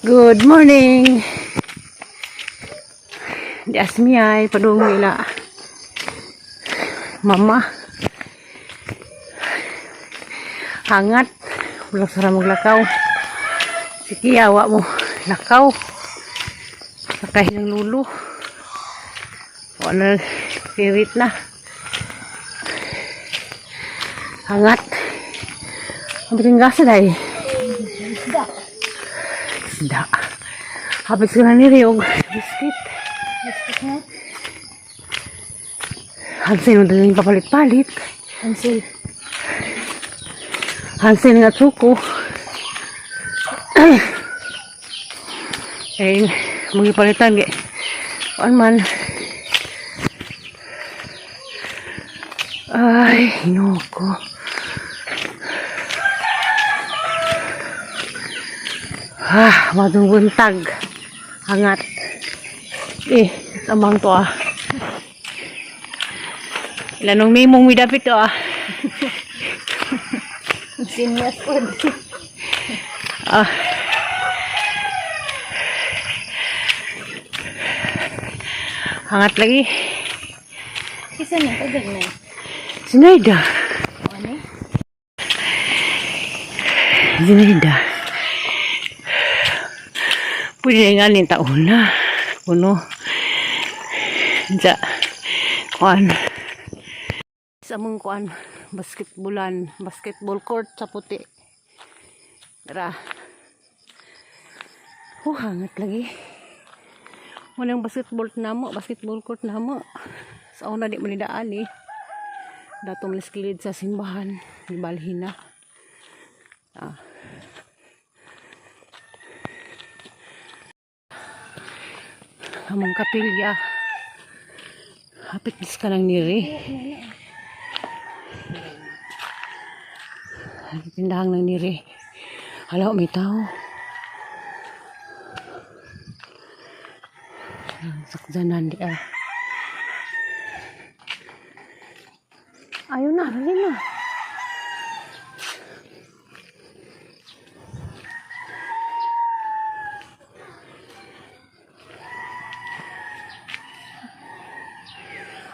Good morning. Di asmiyay padung nila. Mama. Hangat. Wala sara maglakaw. Sige, awa mo. Lakaw. Sakay ng lulo. Wala spirit na. Hangat. Ang biting gasa dahi. Isda. Habis ko na niriyog. Biskit. Biskit na. Hansin mo daling papalit-palit. Hansin. Hansin nga tsuko. Eh, magipalitan. Kuan man. Ay, hinoko. Madung buntag. Hangat. Amang to ah. Ilanong mimong midapit to ah. Sinyas po. Hangat lagi. Isa na ka ganyan. Zinaida. Ano? Zinaida. Pwede nga nin taon na. Puno. Diya. Kuan. Sa mong kuan. Basketball court sa puti. Tara. Hangat lagi. Walang basketball court na mo. Sa una di manidaan eh. Dato maliskilid sa simbahan. Ibalhin na. Among kapilya. Hapit bis ka lang niri. Tindahang lang niri. Hala, may tao. Sakdanan di ah. Ayun na, halin na.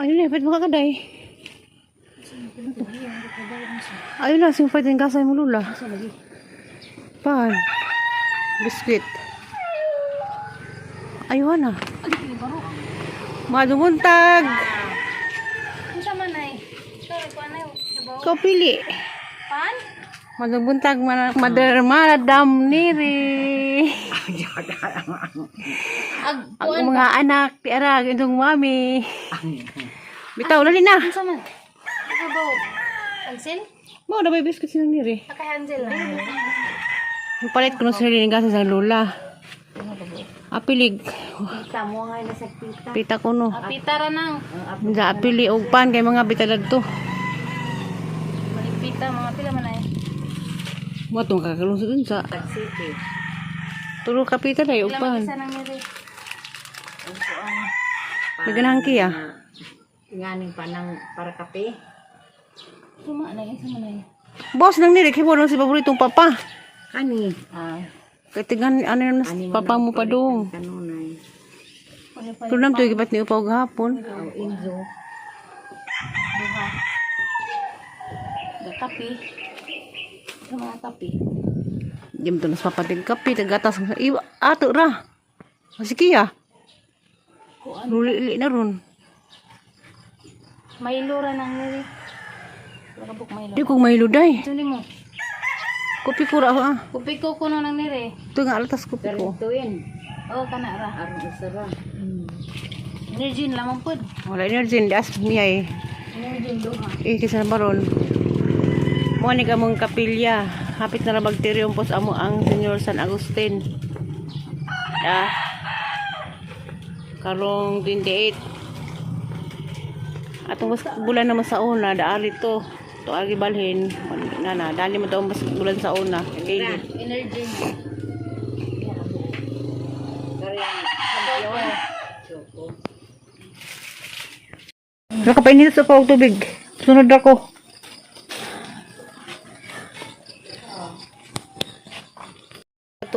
Ayun na, pwede makakaday. Ayun na, singpay din kasay mo lula. Pan. Biskuit. Ayun na. Madumuntag. Ano sa manay? Sorry, paano yun? Kau pili. Pan? Madumuntag, madam niri. Ang mga anak, tiarag, itong mami. Bitaw, lali na. Ano sa man? Ano ba? Hansel? Mau na may biscuit silang niri. Kaka Hansel lang. Palit ko na sila rin sa lula. Apilig. Pita mo nga na sa pita. Pita ko no. Pita ra nang. Sa apili og pan kay mga bitalad to. Pita mga pila man ay. Mo tong kakalungsod dun sa City. tulo ka pita na og Pila pan. mag-isa nang nire. May ganang kiya. Nganing panang para kape. Tuma na isa man ay. Boss nang niri kay mo si paboritong papa. Ani? Kay tigan ano na papa mo pa dong. Kanunay. Pero nam to gipat ni upaw gahapon. Inzo. Duha. Da kape. Sa mga kape. Dim to nas papatig kape tagatas ato ra. Sige ya. Ruli na ron. Maylo ra nang nire. Wala buk maylo. Di ko mahiluday. Suli mo. Kopi ko ra ah. Kupi ko kuno nang nire. Ito nga alatas kopi ko. Tuin. Oh kana ra. Aron usara. Energy lamang pod. Wala energy di as niya eh. Energy duha. Kisa baron. Mo ni kamong kapilya. Hapit na ra bagterium pos amo ang Senyor San Agustin. Karong 28. Atong bulan naman sa una, daali to. To agi balhin. Nana, dali mo to mas bulan sa una. Okay. Energy. Nakapainit sa pawag tubig. Sunod ako.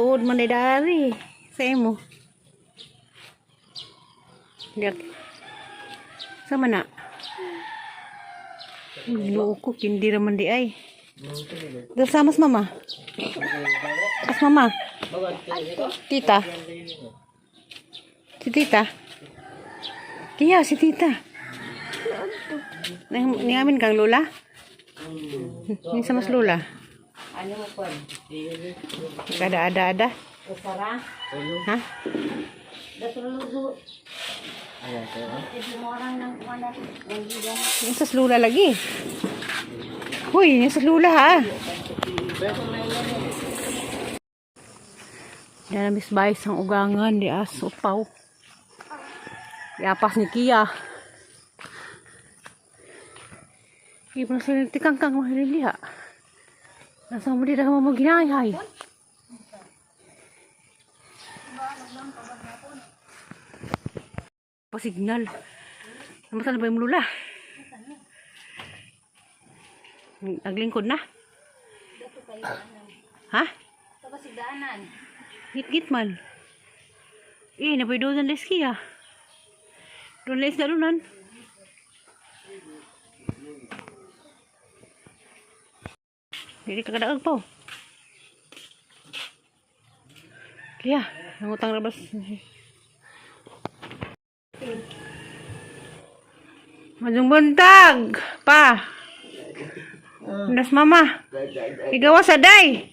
tuod man dari. Sa imo. Lihat. Sama na. Ginoo ko kindi ra man di ay. Dito sa mas mama. Mas mama. Tita. Si tita. Kaya si tita. Niamin kang lola? Ni sa mas lola. Ano mo po? Ada. Usara? Ha? Datulugo. Ito mo orang ng kumana. Yung sa lula lagi. Hoy, yung sa lula ha. Yan ang misbay sang ugangan di aso paw. Iapas ni Kia. Ibang sila tikangkang mahirili ha. Nasa mo di na mo ginayay. Pasignal. Namasal ba yung lula? Naglingkod na? Ha? Ito kasi daanan. Git man. Napay doon les Kia. Doon les na doon. Hindi ka kadaag pa. Kaya, nangutang rabas. Majong buntag. Pa. Nas mama. Igawa sa day.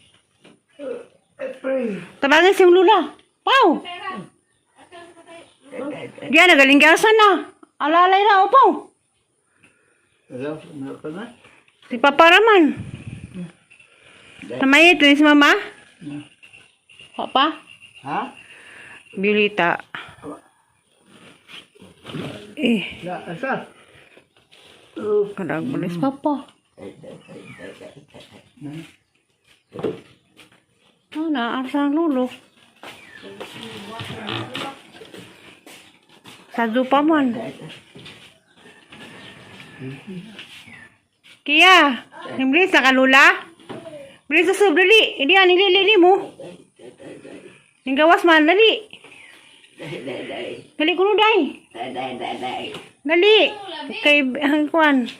Tabangin si lula. Pau. Diyan nagaling ka sana. Alalay na o pau. Si Papa Raman. Namay ito si mama. Papa. Ha? Bilita. Asal? Kadang malis Papa. Mana arsan lulu. Sadu paman. Kia, himri sa kalula. Bili sa sub dali. Hindi ani lili mo. Gawas man dali. Dali kuno dai. Dali. Kay hangkuan.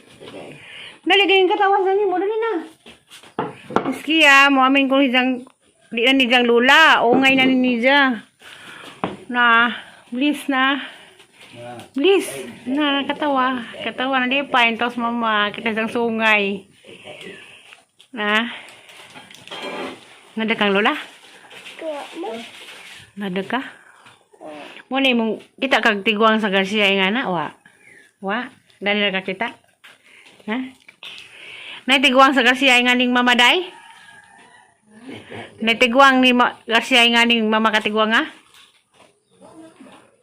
Dali gayong katawasan ni mo dali na. Kia, mo amin ko hijang di na nijang lula. Ungay na ni nija. Na, please na. Please. Na, katawa. Katawa na di pa. Tapos mama, kita sang sungay. Na. Nada kang lola? Nada ka? Muna mong kita kag tiguang sa Garcia nga na, wa? Wa? Dali na ka kita? Ha? Naitiguang sa Garcia nga ning mamaday? Naitiguang ni Garcia nga ning mama katiguang nga?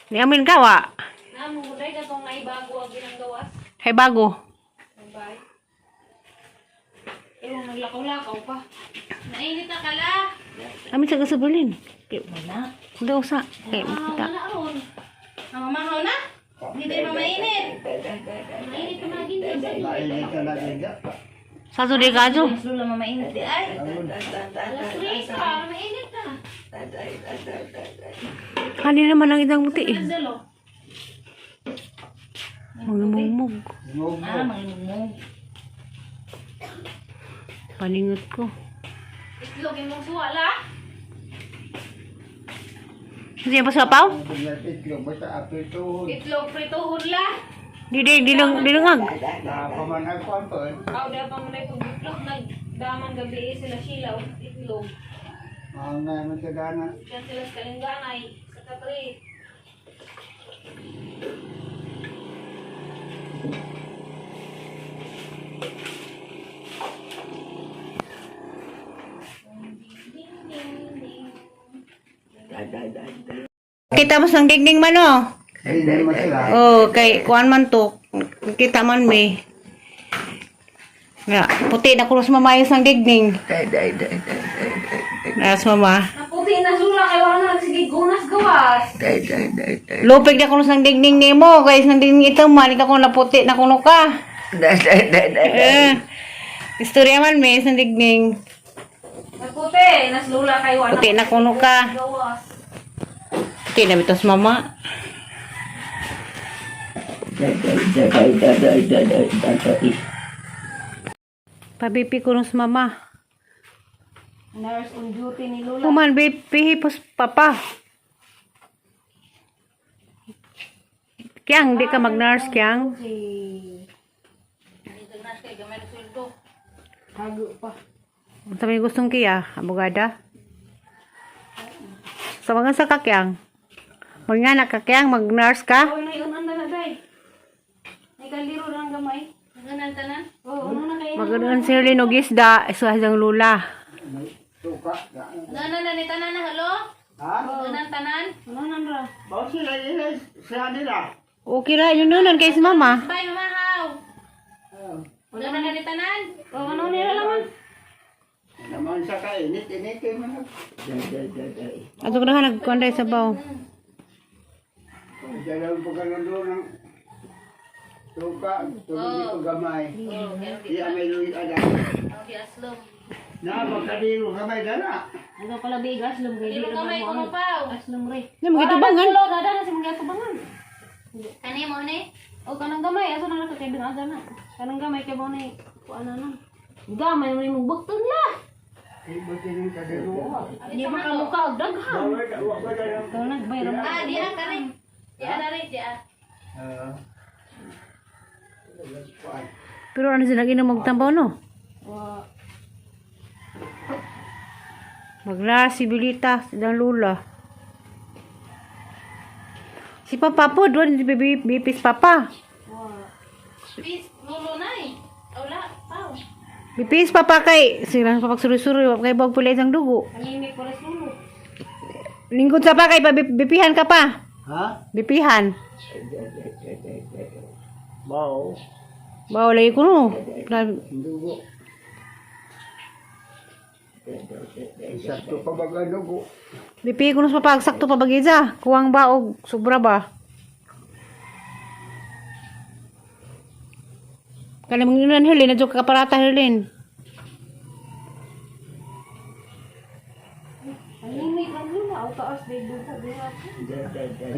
Ni amin ka, wa? Namo ko dai katong ay bago ang ginagawas. Hay bago. Bye. Ewan naglakaw-lakaw pa. Nainit na kala. Amin sa gasabulin. Wala. Hindi usa. Kaya makita. Wala ron. Mamahaw na? Hindi tayo mainit. Mainit ka maging Mainit ka na din dyan. Sa suday ka, Jo? Mas lula mamainit di ay. Alas 3 ka, mainit ka. Kanina naman ang idang muti eh. Dalo. Mangmumog. Mangmumog. Paningot ko. Itlog yung suwala. Kasi pa sa paw? Itlog, basta apito. Itlog prituhod la. Dilungag. Pamanag ko ang pun. Aw da pa mo na itong itlog nagdaman gabi sila sila itlog. Ang naman sa gana. Yan sila sa kalingganay sa katri. Kita mo sang digning man oh. Hindi mo sila. Oh, kay kuan man to. Kita man me. Ya, puti na kuros mamayos ang digning. Nas mama. Naputi na sula kay wala na sige gunas gawas. Lupig na kuros ng digning nimo, guys, nang digning ito man ka kung naputi na kuno ka. Istorya man me sang digning. Puti, nas lula kayo anak. Puti na kuno ka. Gawas. Puti na bitos mama. Pabipi ko nung sa mama. Nurse on duty ni Lula. Kuman, pihipos papa. Kyang, di ka mag-nurse, Kyang. Dito na siya, gamay na sweldo. Hago pa. Ang sabi gustong kiya, abogada. Sa mga sa kakyang. Mag-anak ka, Kyang, mag-nurse ka. Oh, naiunan na day. May kaliro lang gamay. Maganan tanan? Oo, ano na kayo? Maganoon si Herlin og isda, isahang lula. Suka. Ganan na ni tanan na, halo? Ha? Ganan tanan? Ano nan ra? Bawa sila yun siya nila. Okay ra, yun nun, kay si mama. Bye, mamahaw. Ganan na ni tanan? Oo, ano nila laman? Naman sa kainit mo na. Ato ko na nagkonday sa baw. Dalaw pa ka doon ng suka. Tubig ko gamay. Di amay luwit ada. Oh, di aslom. Na, magkadiro gamay dala. Ano pala big aslom kay di Iya, ra kamay ko mapaw. Aslom re. Hindi mo gitubangan. Lo dada na si mga tubangan. Kani mo ni? O kanang gamay aso na kay dun aga na. Kanang gamay kay mo ni kuan na. Gamay mo ni mo bukton la. Ibuti ng kadiro. Di makamukha og daghan. Ikaw nagbayram. Ah, di na kani. Di na rin, di ah. Pero ano sila inom magtambaw, no? Wa. Magla si Bilita, sidang lula. Si Papa po, doon si bipis Papa. Wa. Bis, lulo na eh. Wala, pao. Bipis Papa kay, silang papagsuri-suri, kay bag pula isang dugo. Kanimik ko rin lulo. Lingkod sa pa kay, bipihan ka pa. Ha? Bipihan. Bao. Bawa lagi ko, no? Dugo. Sakto pa baga dugo. Bipi ko sa pagsakto pa bagiza. Kuwang ba o sobra ba? Kala mong ilan Herlin, nadyo ka kaparata Herlin. Kanimik lang lulo. Au taas day dugo.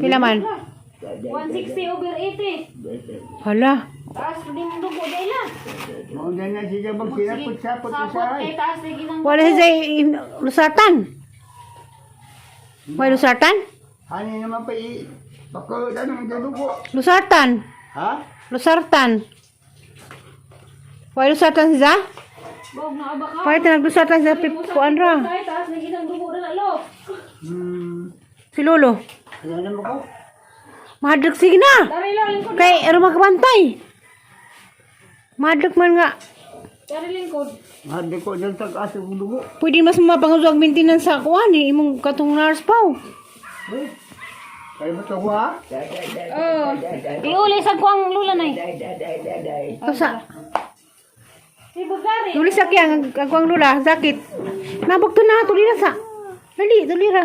Pila man? 160 over 80. Hala. Taas din ang dugo day la. Mauna na siya magsinapot-sapot sa Sapot sahay. kay taas day ginang. Wala siya lusatan. May lusatan? Hani naman pa bako danong dugo. Lusatan. Ha? Lusartan. Why lusatan siya? Bog na aba ka. Why tinaglusatan siya kuan ra? Kay taas day ginang dugo na lo. Si Lolo. Ano naman ko? Mahadlok sige na. Dari lang lingkod. Kay rumah kabantay. Mahadlok man nga. Dari lingkod. Hadi ko dyan tag-asa ng dugo. Pwede mas mapangusog maintenance sa kuan eh. Imong katong nurse paw. Kaya ba ito ha? Oh. Iuli sa kuang lula nay. Kasa. Si Bugari. Tulis sa kiyang kagwang lula. Sakit. Nabagto na. Tulira sa. Dali. Tulira.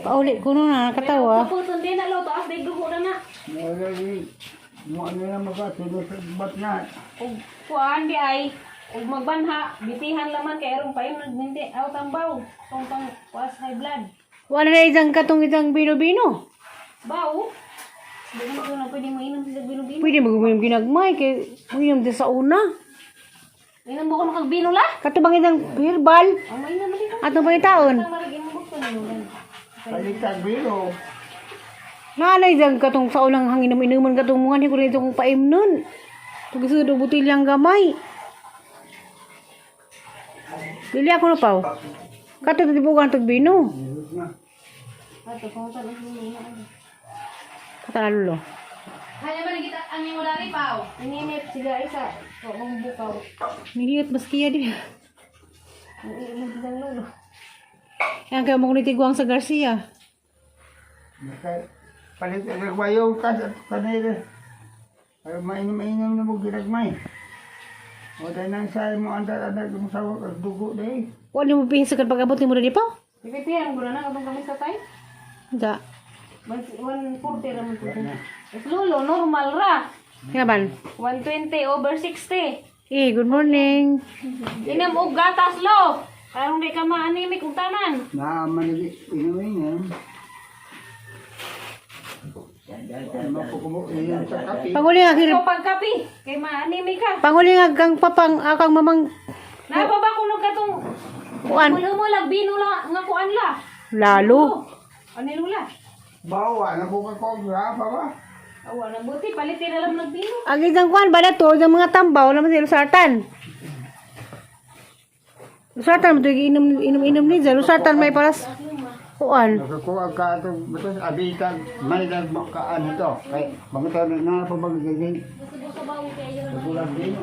Pauli ko na nakatawa. Puton din na lo taas day dugo na na. Mo ano na magkasunod sa bat na. Ug kuan di ay ug magbanha bitihan laman kay aron payon nagminti aw tambaw. Tong kuas high blood. Wala na isang katong isang bino-bino. Baw. Di mo na pwede mo inom sa bino-bino. Pwede mag-uminom ginagmay. Kay uminom din sa una. Inom mo ko kag bino la. Katubang isang herbal. Ang may na dito. Atong pangitaon. Ang maragin mo gusto nimo. Palitag biro. Nalay dyan katong sa ulang hangin na inuman katong mga ni ko rin itong paim nun. Tugisod o butilyang gamay. Dili ako na paw. Katong tibugan tagbino. Ato kung sa lulo. Kata na lulo. Kaya ba kita ang imo dari paw? Ninit siga isa. O mong bukaw. Niliyot maskiya di. Ang inom sa lulo. Yan kaya mo kunitiguang sa Garcia. Palitag nagwayo ka sa kanila. Ay mainom na mo ginagmay. O dahil nang sayo mo andar-andar mo sa dugo dahil. Wala mo pihinsakan pag-abot ni mo na di pa? Pipipihan ko na abang kami sa tay. Da. 140 raman po. Lulo normal ra. Kaya ban? 120 over 60. Good morning. Inom og gatas lo. Karong di ka ma-anemic ug tanan. Naaman inumin yan. Mapukubo iyan sa kape. Panguli nga Ikaw pagkapi kay ma-anemic ka. panguli nga kang papang akang mamang Na pa ba kunog katong kuan mo lag bino la nga kuan la. lalo. Ano lula? Bawa na po ka kobra pa ba? Awa na buti palitin na lang ng bino. Ang isang kuan ba to yung mga tambaw naman sila lusartan. Lusartan mo to inom ni lusartan may paras kuan. Nakakuha ka ito, batas abitan, may nagmakaan ito. Kaya, mga tayo na pa magiging. Gusto ba mo kayo? Nagulang din.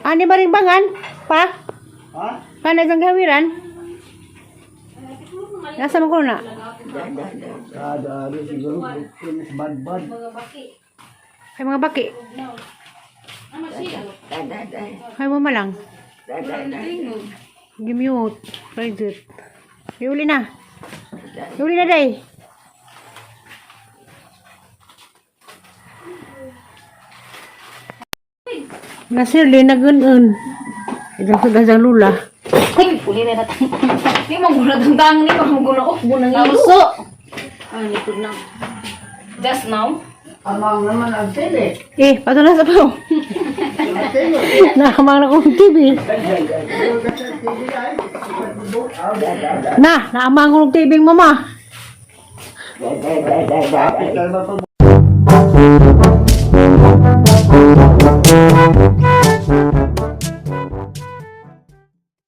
Ani ba rin bangan? Pa? Ha? Kana isang gawiran? Nasa mo ko na? Kada ari siguro, kinis bad-bad. Mga baki. Ay mga baki. Ano siya? Ay mo malang. Gimute. Private. Iuli na. Iuli na day. Nasirli na gun-un. Idang sudah lula. Ay, puli na natin. Di mo guna tangtang ni mo guna ok guna ng uso. Ay, likod na. Just now. Amang naman ang tele. Pato na sa pao. Ang tele. Nakamang na kong TV. Naamang kong TV mama. Dapat